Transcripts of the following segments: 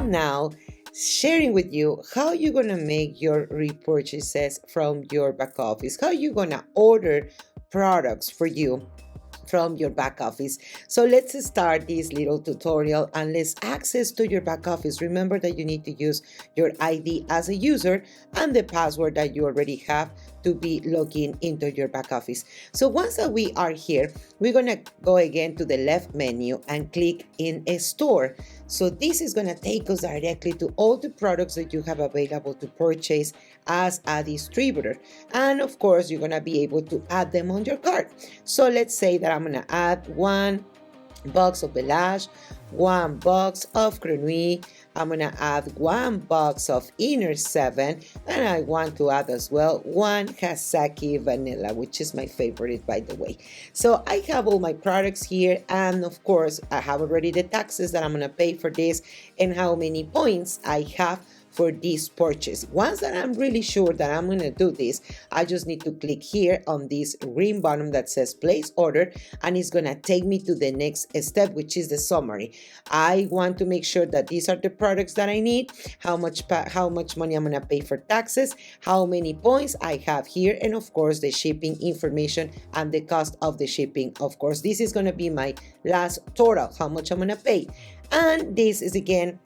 am now sharing with you how you're going to make your repurchases from your back office, how you're going to order products for you from your back office. So let's start this little tutorial and let's access to your back office. Remember that you need to use your ID as a user and the password that you already have to be logging into your back office. So once that we are here, we're going to go again to the left menu and click in a store. So this is going to take us directly to all the products that you have available to purchase as a distributor. And of course, you're going to be able to add them on your cart. So let's say that I'm going to add 1 box of Belage, 1 box of Grenouille, I'm going to add 1 box of Inner 7, and I want to add as well 1 Hasaki Vanilla, which is my favorite, by the way. So I have all my products here, and of course I have already the taxes that I'm going to pay for this and how many points I have for this purchase. Once that I'm really sure that I'm going to do this, I just need to click here on this green button that says place order, and it's going to take me to the next step, which is the summary. I want to make sure that these are the products that I need, how much money I'm going to pay for taxes, how many points I have here, and of course the shipping information and the cost of the shipping. Of course, this is going to be my last total, how much I'm going to pay. And this is again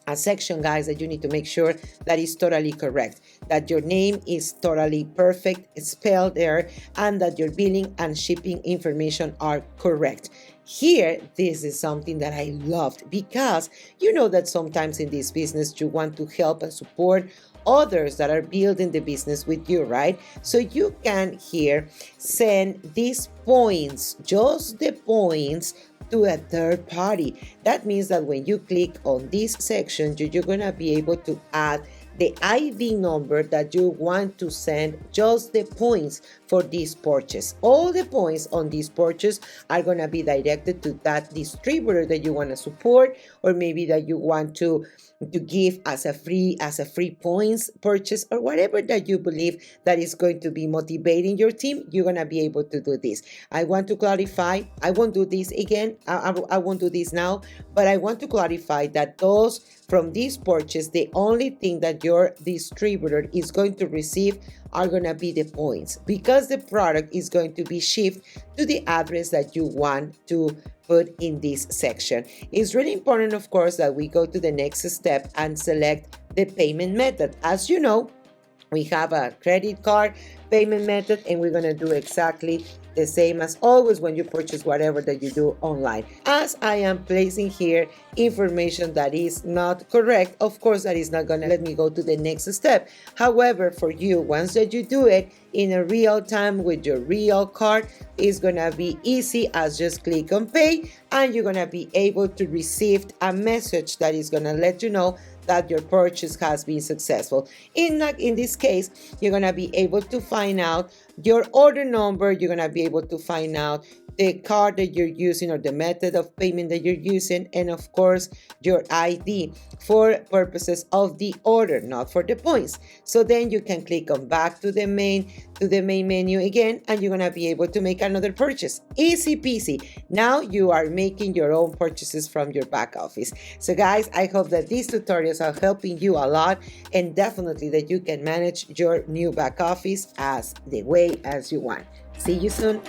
a section, guys, that you need to make sure that is totally correct, that your name is totally perfect, spelled there, and that your billing and shipping information are correct. Here, this is something that I loved, because you know that sometimes in this business you want to help and support others that are building the business with you, right? So you can here send these points, just the points, to a third party. That means that when you click on this section, you're going to be able to add the ID number that you want to send just the points for this purchase. All the points on this purchase are going to be directed to that distributor that you want to support, or maybe that you want to give as a free points purchase, or whatever that you believe that is going to be motivating your team. You're going to be able to do this. I want to clarify, I won't do this again, I won't do this now, but I want to clarify that those from this purchase, the only thing that your distributor is going to receive are going to be the points, because the product is going to be shipped to the address that you want to put in this section. It's really important, of course, that we go to the next step and select the payment method. As you know, we have a credit card payment method, and we're going to do exactly the same as always when you purchase whatever that you do online. As I am placing here information that is not correct, of course that is not going to let me go to the next step. However, for you, once that you do it in a real time with your real card, it's going to be easy as just click on pay, and you're going to be able to receive a message that is going to let you know that your purchase has been successful. In this case, you're going to be able to find out your order number, you're going to be able to find out the card that you're using or the method of payment that you're using, and of course your ID for purposes of the order, not for the points. So then you can click on back to the main menu again, and you're gonna be able to make another purchase. Easy peasy. Now you are making your own purchases from your back office. So guys, I hope that these tutorials are helping you a lot, and definitely that you can manage your new back office as the way as you want. See you soon.